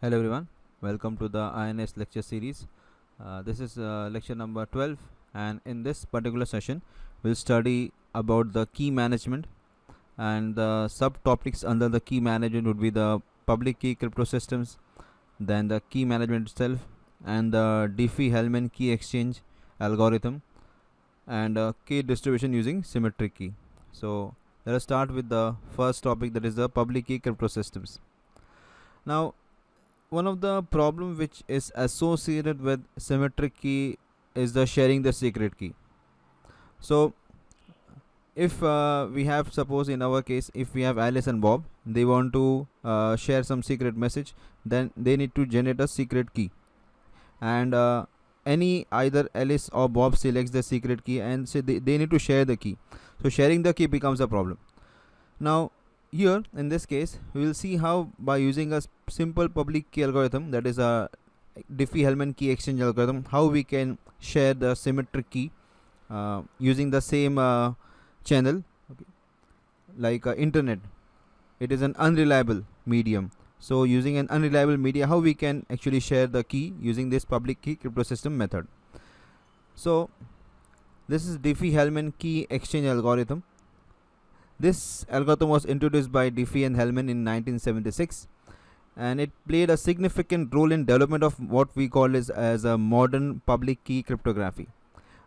Hello everyone, welcome to the INS lecture series. This is lecture number 12, and in this particular session we'll study about the key management, and the subtopics under the key management would be the public key cryptosystems, then the key management itself, and the Diffie-Hellman Key Exchange algorithm, and key distribution using Symmetric-Key. So let us start with the first topic, that is the public key cryptosystems. Now, one of the problem which is associated with symmetric key is the sharing the secret key. So if we have, suppose in our case, if we have Alice and Bob, they want to share some secret message, then they need to generate a secret key, and any either Alice or Bob selects the secret key and say they need to share the key. So sharing the key becomes a problem. Now here in this case we will see how, by using a simple public key algorithm, that is a Diffie-Hellman Key Exchange algorithm, how we can share the symmetric key using the same channel. Okay. Like internet, it is an unreliable medium. So using an unreliable media, how we can actually share the key using this public key cryptosystem method. So this is Diffie-Hellman Key Exchange algorithm. This algorithm was introduced by Diffie and Hellman in 1976, and it played a significant role in development of what we call as a modern public key cryptography.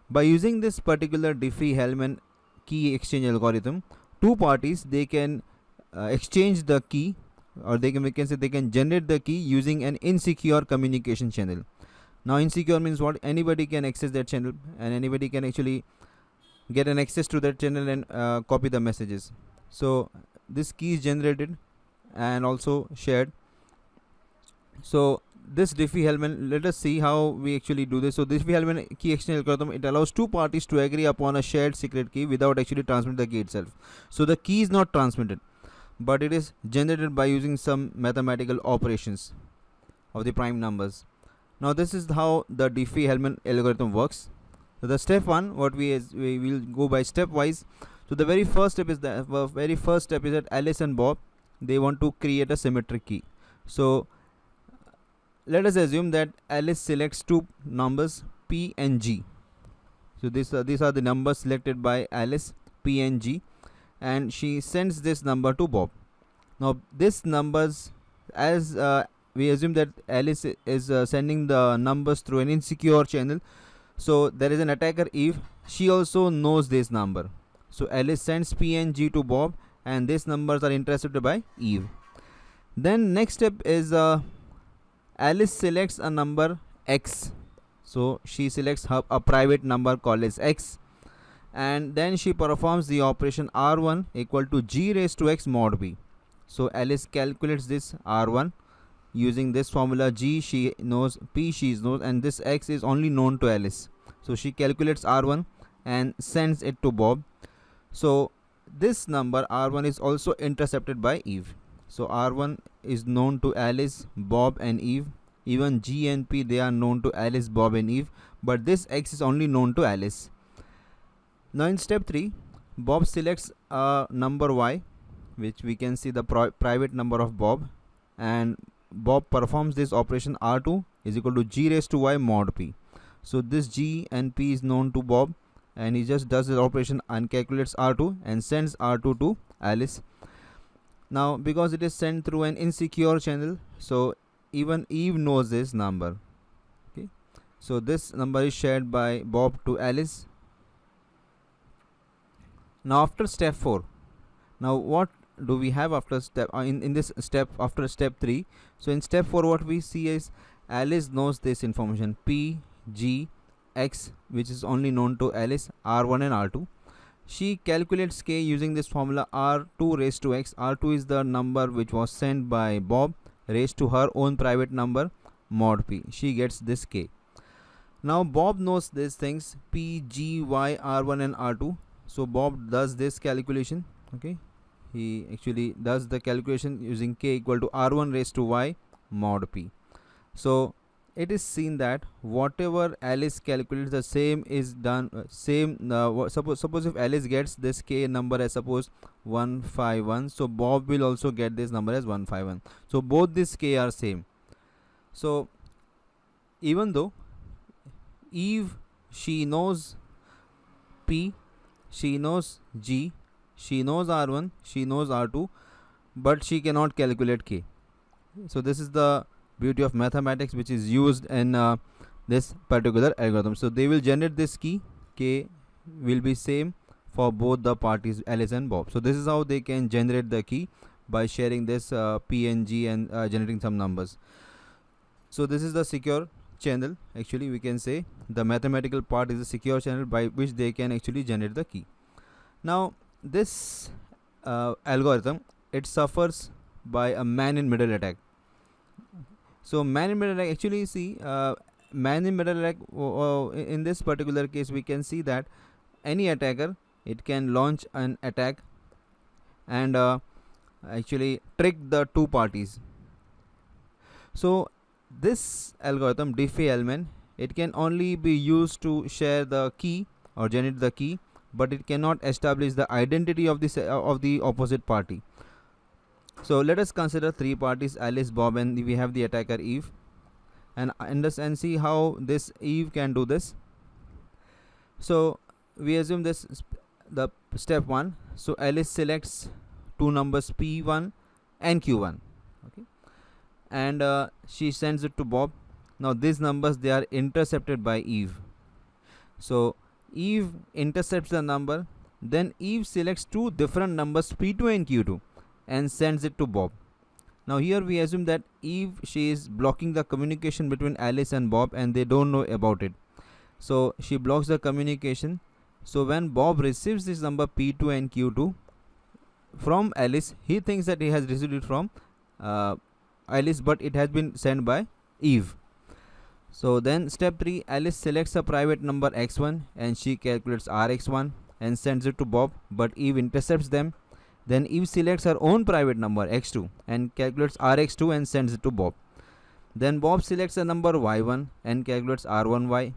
By using this particular Diffie-Hellman Key Exchange algorithm, two parties, they can exchange the key, or we can say they can generate the key using an insecure communication channel. Now insecure means what? Anybody can access that channel, and anybody can actually get an access to that channel and copy the messages. So this key is generated and also shared. So this Diffie-Hellman, let us see how we actually do this. So this Diffie-Hellman key exchange algorithm, it allows two parties to agree upon a shared secret key without actually transmitting the key itself. So the key is not transmitted, but it is generated by using some mathematical operations of the prime numbers. Now this is how the Diffie-Hellman algorithm works. So the step one, what we will go by stepwise. So the very first step is that Alice and Bob, they want to create a symmetric key. So let us assume that Alice selects two numbers, P and G. So these are the numbers selected by Alice, P and G, and she sends this number to Bob. Now these numbers, as we assume that Alice is sending the numbers through an insecure channel, so there is an attacker Eve, she also knows this number. So Alice sends P and G to Bob, and these numbers are intercepted by Eve. Then next step is Alice selects a number X. So she selects a private number called as X, and then she performs the operation R1 equal to G raised to X mod B. So Alice calculates this R1 using this formula. G she knows, P she knows, and this X is only known to Alice. So she calculates R1 and sends it to Bob. So this number R1 is also intercepted by Eve. So R1 is known to Alice, Bob and Eve. Even G and P, they are known to Alice, Bob and Eve, but this X is only known to Alice. Now in step 3, Bob selects a number Y, which we can see the private number of Bob, and Bob performs this operation R2 is equal to G raised to Y mod P. So this G and P is known to Bob, and he just does this operation and calculates R2 and sends R2 to Alice. Now because it is sent through an insecure channel, so even Eve knows this number. Okay, so this number is shared by Bob to Alice. Now after step 4, now what do we have after step in this step, after step 3? So in step 4, what we see is Alice knows this information, P, G, X, which is only known to Alice, R1 and R2. She calculates K using this formula R2 raised to X. R2 is the number which was sent by Bob raised to her own private number mod P. She gets this K. Now Bob knows these things, P, G, Y, R1 and R2. So Bob does this calculation. Okay, he actually does the calculation using K equal to R1 raised to Y mod P. So it is seen that whatever Alice calculates, the same is done. Suppose if Alice gets this K number as suppose 151, so Bob will also get this number as 151. So both this K are same. So even though Eve, she knows P, she knows G, she knows R1, she knows R2, but she cannot calculate K. So this is the beauty of mathematics which is used in this particular algorithm. So they will generate this key, K will be same for both the parties, Alice and Bob. So this is how they can generate the key, by sharing this P and G and generating some numbers. So this is the secure channel. Actually we can say the mathematical part is a secure channel by which they can actually generate the key. Now this algorithm, it suffers by a man in middle attack. So man in middle attack, actually see man in middle attack, in this particular case we can see that any attacker, it can launch an attack and actually trick the two parties. So this algorithm Diffie-Hellman, it can only be used to share the key or generate the key, but it cannot establish the identity of the opposite party. So let us consider three parties, Alice, Bob, and we have the attacker Eve, and see how this Eve can do this. So we assume this the step 1. So Alice selects two numbers P1 and Q1, okay, and she sends it to Bob. Now these numbers, they are intercepted by Eve. So Eve intercepts the number, then Eve selects two different numbers P2 and Q2 and sends it to Bob. Now here we assume that Eve, she is blocking the communication between Alice and Bob, and they don't know about it. So she blocks the communication. So when Bob receives this number P2 and Q2 from Alice, he thinks that he has received it from Alice, but it has been sent by Eve. So then step 3, Alice selects a private number x1 and she calculates rx1 and sends it to Bob, but Eve intercepts them. Then Eve selects her own private number x2 and calculates rx2 and sends it to Bob. Then Bob selects a number y1 and calculates ry1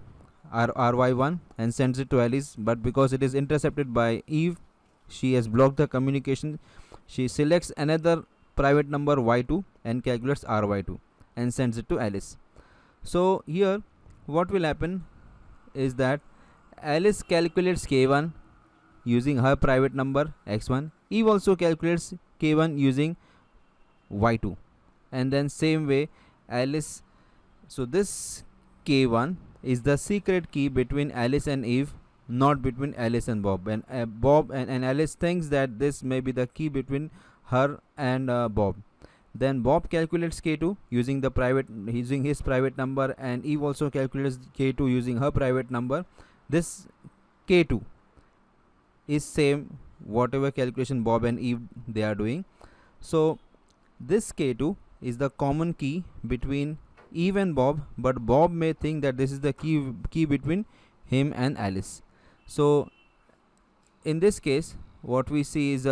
and sends it to Alice, but because it is intercepted by Eve, she has blocked the communication. She selects another private number y2 and calculates ry2 and sends it to Alice. So here what will happen is that Alice calculates k1 using her private number x1. Eve also calculates k1 using y2, and then same way Alice. So this k1 is the secret key between Alice and Eve, not between Alice and Bob. And Bob and Alice thinks that this may be the key between her and Bob. Then Bob calculates k2 using his private number, and Eve also calculates k2 using her private number. This k2 is same whatever calculation Bob and Eve they are doing. So this k2 is the common key between Eve and Bob, but Bob may think that this is the key between him and Alice. So in this case what we see is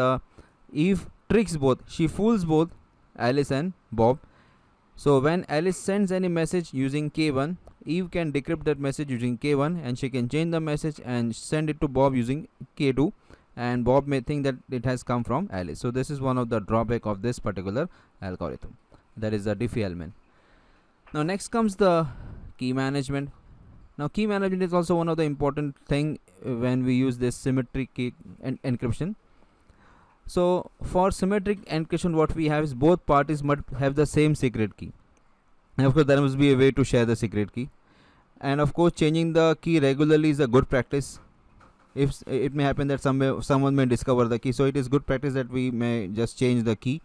Eve tricks both, she fools both Alice and Bob. So when Alice sends any message using k1, Eve can decrypt that message using k1, and she can change the message and send it to Bob using k2, and Bob may think that it has come from Alice. So this is one of the drawback of this particular algorithm, that is the Diffie-Hellman. Now next comes the key management. Now key management is also one of the important thing when we use this symmetric key encryption. So for symmetric encryption, what we have is both parties must have the same secret key, and of course there must be a way to share the secret key, and of course changing the key regularly is a good practice. If it may happen that someone may discover the key, so it is good practice that we may just change the key.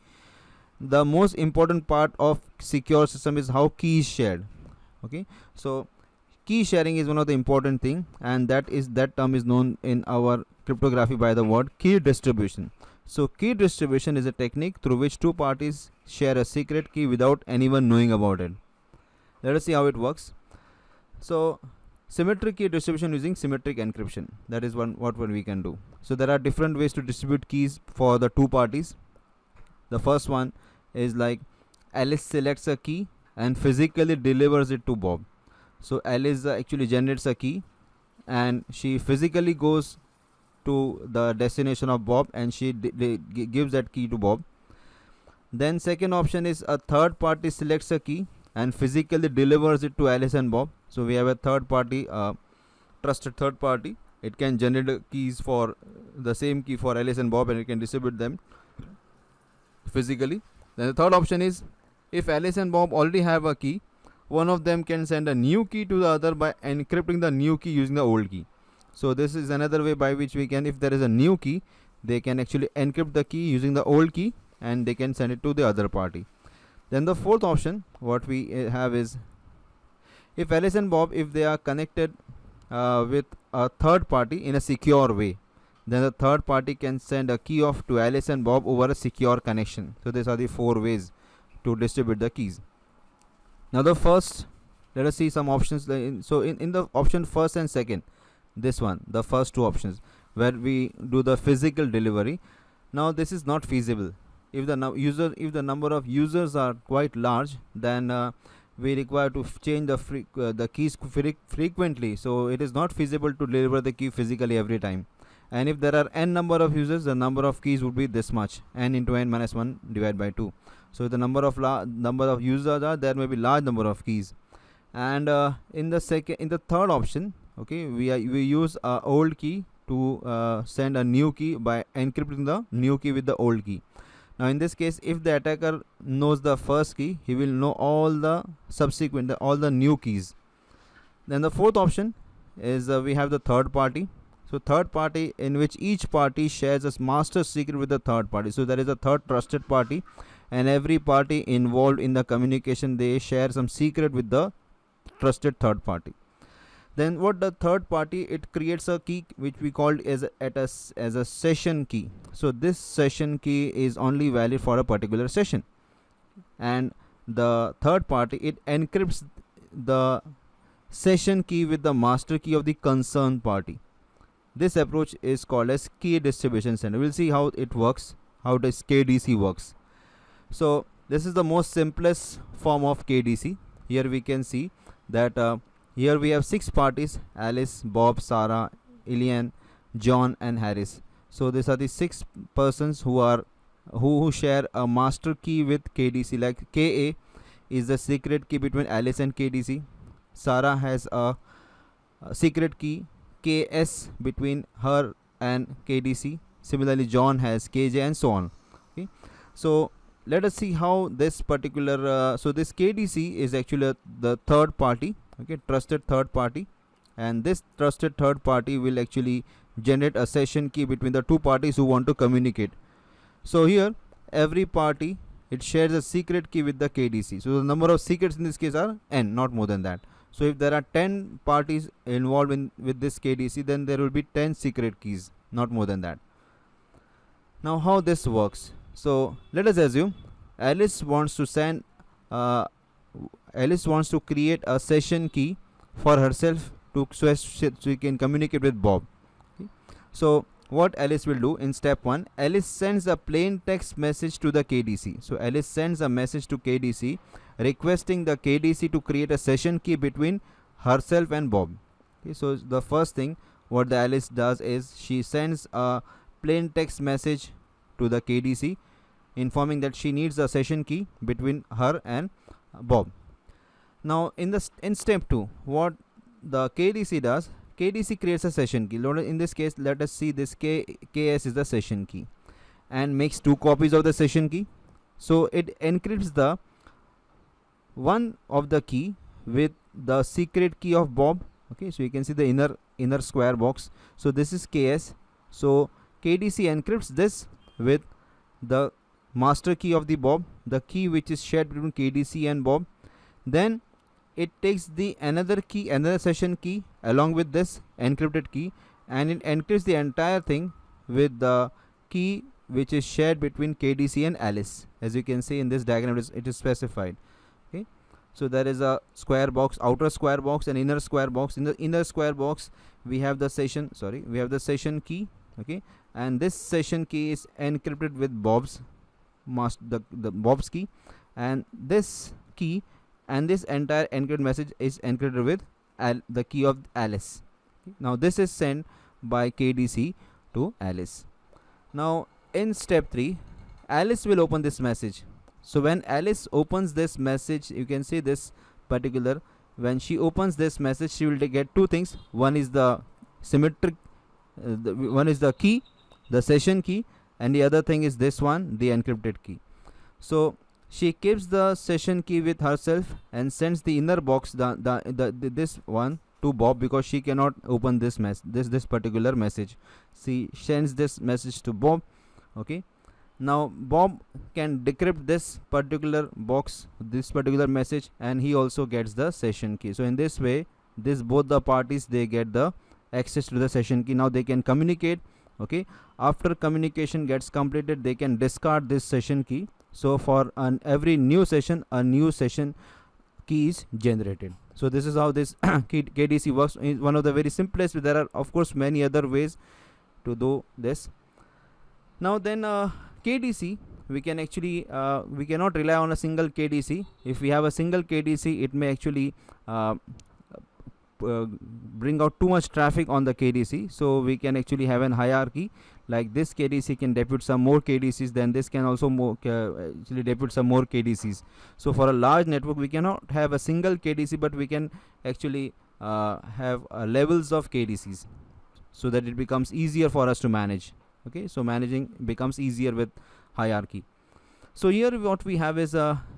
The most important part of secure system is how key is shared. Okay, so key sharing is one of the important thing, and that term is known in our cryptography by the word key distribution. So key distribution is a technique through which two parties share a secret key without anyone knowing about it. Let us see how it works. So symmetric key distribution using symmetric encryption, that is what we can do. So there are different ways to distribute keys for the two parties. The first one is like Alice selects a key and physically delivers it to Bob. So Alice actually generates a key and she physically goes to the destination of Bob and she gives that key to Bob. Then second option is a third party selects a key and physically delivers it to Alice and Bob. So we have a third party, trusted third party. It can generate keys for the same key for Alice and Bob, and it can distribute them physically. Then the third option is, if Alice and Bob already have a key, one of them can send a new key to the other by encrypting the new key using the old key. So this is another way by which we can, if there is a new key, they can actually encrypt the key using the old key, and they can send it to the other party. Then the fourth option what we have is, if Alice and Bob, if they are connected with a third party in a secure way, then the third party can send a key off to Alice and Bob over a secure connection. So these are the four ways to distribute the keys. Now the first, let us see some options. So in the option first and second, this one, the first two options where we do the physical delivery. Now this is not feasible. If the number of users are quite large, then we require to change the keys frequently. So it is not feasible to deliver the key physically every time. And if there are n number of users, the number of keys would be this much, n into n minus 1 divided by 2. So the number of users are, there may be large number of keys. And in the third option, okay, we use a old key to send a new key by encrypting the new key with the old key. Now in this case, if the attacker knows the first key, he will know all the subsequent, all the new keys. Then the fourth option is we have the third party. So third party, in which each party shares a master secret with the third party. So there is a third trusted party, and every party involved in the communication, they share some secret with the trusted third party. Then what the third party, it creates a key which we called as a session key. So this session key is only valid for a particular session, and the third party, it encrypts the session key with the master key of the concerned party. This approach is called as key distribution center. We'll see how it works, how does KDC works. So this is the most simplest form of KDC. Here we can see that here we have 6 parties: Alice, Bob, Sarah, Ilian, John and Harris. So these are the 6 persons who share a master key with KDC. Like KA is the secret key between Alice and KDC. Sarah has a secret key KS between her and KDC. Similarly, John has KJ and so on. Okay, so let us see how this particular so this KDC is actually the third party, okay, trusted third party, and this trusted third party will actually generate a session key between the two parties who want to communicate. So here every party, it shares a secret key with the KDC. So the number of secrets in this case are n, not more than that. So if there are 10 parties involved with this KDC, then there will be 10 secret keys, not more than that. Now how this works? So let us assume Alice wants to create a session key for herself so she can communicate with Bob. Okay. So what Alice will do in step 1, Alice sends a plain text message to the KDC. So Alice sends a message to KDC requesting the KDC to create a session key between herself and Bob. Okay, so the first thing what the Alice does is she sends a plain text message to the KDC informing that she needs a session key between her and Bob. Now in step 2, what the KDC does, KDC creates a session key. In this case, let us see this KS is the session key, and makes 2 copies of the session key. So it encrypts the one of the key with the secret key of Bob. Okay, so you can see the inner square box. So this is KS. So KDC encrypts this with the master key of the Bob, the key which is shared between KDC and Bob. Then it takes another session key along with this encrypted key, and it encrypts the entire thing with the key which is shared between KDC and Alice. As you can see in this diagram, it is specified. Okay, so there is a square box, outer square box and inner square box. In the inner square box we have the session key. Okay, and this session key is encrypted with Bob's Bob's key, and this key and this entire encrypted message is encrypted with the key of Alice. Okay. Now this is sent by KDC to Alice. Now in step 3, Alice will open this message. So when Alice opens this message, you can see this particular, when she opens this message, she will get two things. One is the symmetric, one is the key, the session key, and the other thing is this one, the encrypted key. So she keeps the session key with herself and sends the inner box, this one, to Bob, because she cannot open this this particular message. She sends this message to Bob. Okay, now Bob can decrypt this particular box, this particular message, and he also gets the session key. So in this way, both the parties, they get the access to the session key. Now they can communicate. Okay, after communication gets completed, they can discard this session key. So for every new session, a new session key is generated. So this is how this KDC works. It's one of the very simplest. There are of course many other ways to do this. Now then, KDC, we can actually we cannot rely on a single KDC. If we have a single KDC, it may actually bring out too much traffic on the KDC. So we can actually have an hierarchy, like this KDC can depute some more KDCs, then this can also actually depute some more KDCs. So for a large network, we cannot have a single KDC, but we can actually have levels of KDCs, so that it becomes easier for us to manage. Okay, so managing becomes easier with hierarchy. So here what we have is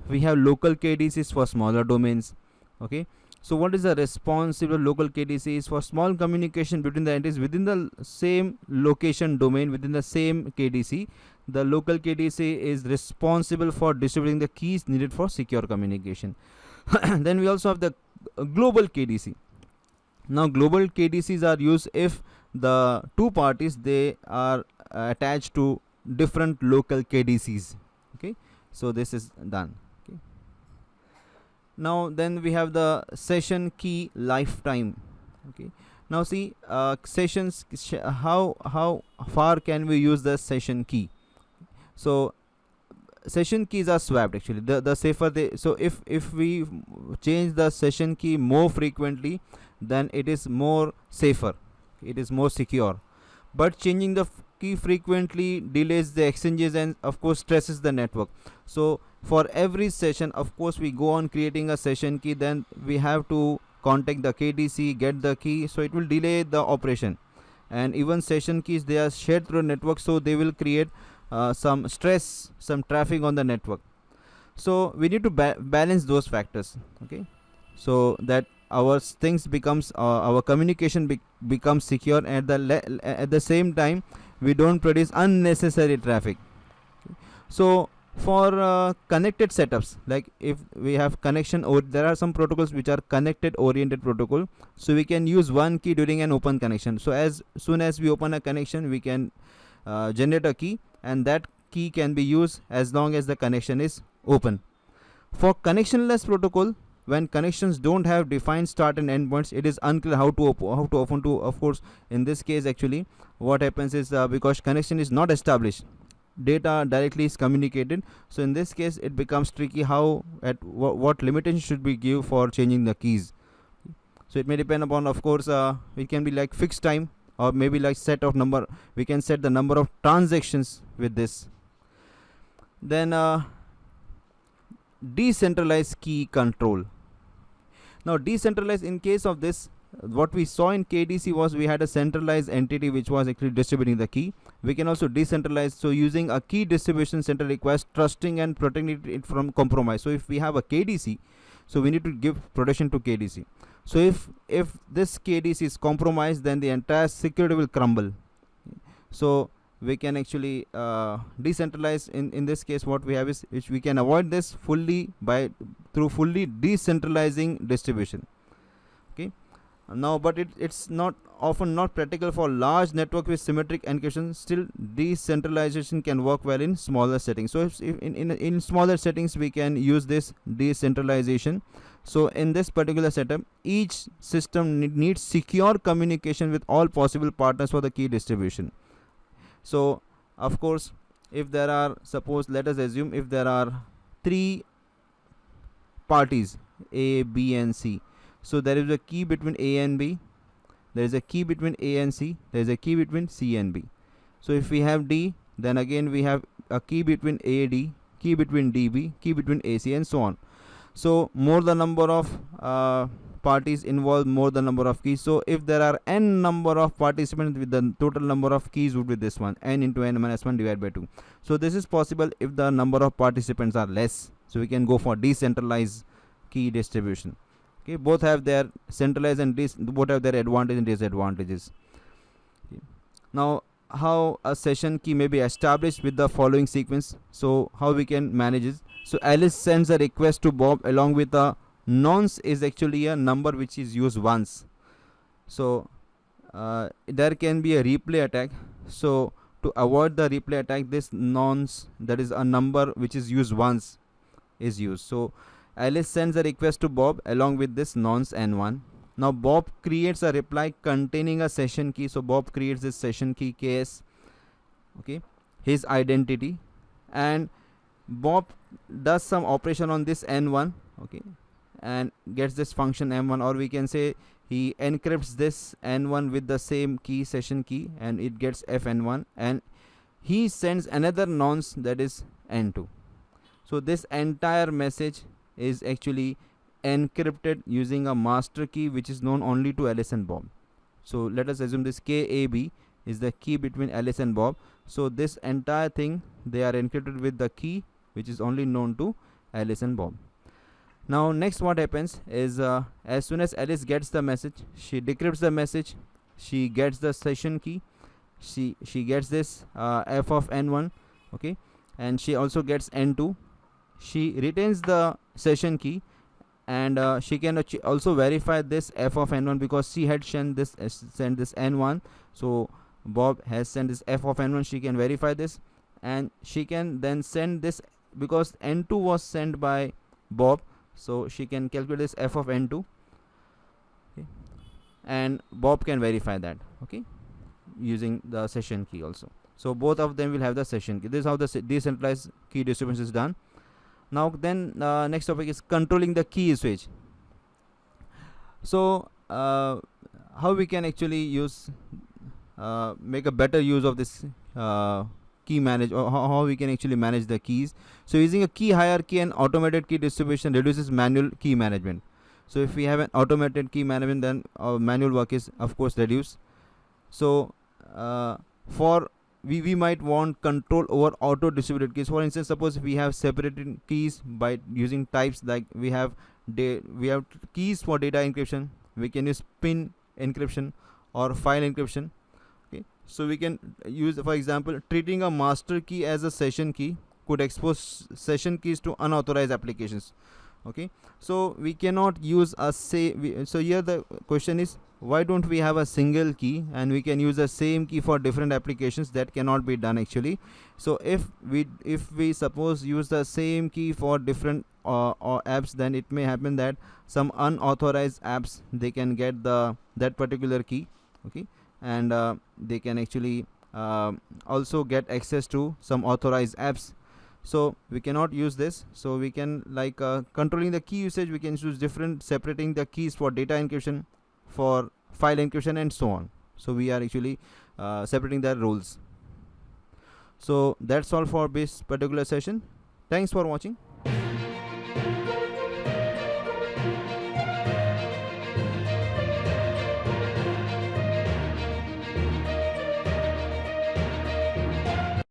we have local KDCs for smaller domains. Okay, so what is the responsible local KDC is for small communication between the entities within the same location domain within the same KDC. The local KDC is responsible for distributing the keys needed for secure communication. Then we also have the global KDC. Now global KDCs are used if the two parties, they are attached to different local KDCs. Okay, so this is done. Okay, now then we have the session key lifetime. Okay, now see sessions, how far can we use the session key? So session keys are swapped actually. The safer they, so if we change the session key more frequently, then it is more safer, it is more secure. But changing the key frequently delays the exchanges and of course stresses the network. So for every session, of course, we go on creating a session key, then we have to contact the KDC, get the key, so it will delay the operation. And even session keys, they are shared through a network, so they will create some stress, some traffic on the network. So we need to balance those factors. Okay, so that our things becomes our communication becomes secure, and at the same time we don't produce unnecessary traffic. Okay. So for connected setups, like if we have connection, or there are some protocols which are connected oriented protocol, so we can use one key during an open connection. So as soon as we open a connection, we can generate a key, and that key can be used as long as the connection is open. For connectionless protocol, when connections don't have defined start and end points, it is unclear how to open to. Of course, in this case actually what happens is because connection is not established, data directly is communicated. So in this case it becomes tricky how at what limitation should we give for changing the keys. So it may depend upon, of course, it can be like fixed time, or maybe like set of number, we can set the number of transactions with this. Then decentralized key control. Now decentralized, in case of this, what we saw in KDC was we had a centralized entity which was actually distributing the key. We can also decentralize. So using a key distribution center requires trusting and protecting it from compromise. So if we have a KDC, so we need to give protection to KDC. So if this KDC is compromised, then the entire security will crumble. So we can actually decentralize. In this case what we have is, which we can avoid this fully through fully decentralizing distribution. Okay, now but it's not often not practical for large network with symmetric encryption. Still, decentralization can work well in smaller settings. So if in smaller settings we can use this decentralization. So in this particular setup, each system needs secure communication with all possible partners for the key distribution. So of course, if there are, suppose let us assume if there are 3 parties, A, B and C. So there is a key between A and B, there is a key between A and C, there is a key between C and B. So if we have D, then again we have a key between A, D, key between DB, key between AC, and so on. So more the number of parties involved, more the number of keys. So if there are n number of participants, with the total number of keys would be this one, n into n minus 1 divided by 2. So this is possible if the number of participants are less. So we can go for decentralized key distribution. Okay, both have their centralized and both have their advantages and disadvantages. Okay. Now, how a session key may be established with the following sequence. So how we can manage it. So Alice sends a request to Bob along with a nonce is actually a number which is used once. So there can be a replay attack. So to avoid the replay attack, this nonce, that is a number which is used once, is used. So Alice sends a request to Bob along with this nonce n1. Now Bob creates a reply containing a session key. So Bob creates this session key ks, okay, his identity, and Bob does some operation on this n1, okay, and gets this function m1, or we can say he encrypts this n1 with the same key, session key, and it gets fn1, and he sends another nonce, that is n2. So this entire message is actually encrypted using a master key which is known only to Alice and Bob. So let us assume this KAB is the key between Alice and Bob. So this entire thing, they are encrypted with the key which is only known to Alice and Bob. Now next what happens is as soon as Alice gets the message, she decrypts the message, she gets the session key, she gets this f of n1, okay, and she also gets n2. She retains the session key, and she can also verify this f of n1 because she had sent this n1. So Bob has sent this f of n1. She can verify this, and she can then send this because n2 was sent by Bob. So she can calculate this f of n2, okay, and Bob can verify that, okay, using the session key also. So both of them will have the session key. This is how the decentralized key distribution is done. Now then next topic is controlling the key usage. So how we can actually use make a better use of this key manage, or how we can actually manage the keys. So using a key hierarchy and automated key distribution reduces manual key management. So if we have an automated key management, then our manual work is of course reduced. So for we might want control over auto distributed keys. For instance, suppose if we have separated keys by using types, like we have keys for data encryption, we can use pin encryption or file encryption, okay. So we can use, for example, treating a master key as a session key could expose session keys to unauthorized applications, okay. So we cannot use a so here the question is, why don't we have a single key and we can use the same key for different applications? That cannot be done actually. So if we suppose use the same key for different apps, then it may happen that some unauthorized apps, they can get that particular key, okay, and they can actually also get access to some authorized apps. So we cannot use this. So we can, like controlling the key usage, we can use different, separating the keys for data encryption, for file encryption, and so on. So we are actually separating their roles. So that's all for this particular session. Thanks for watching.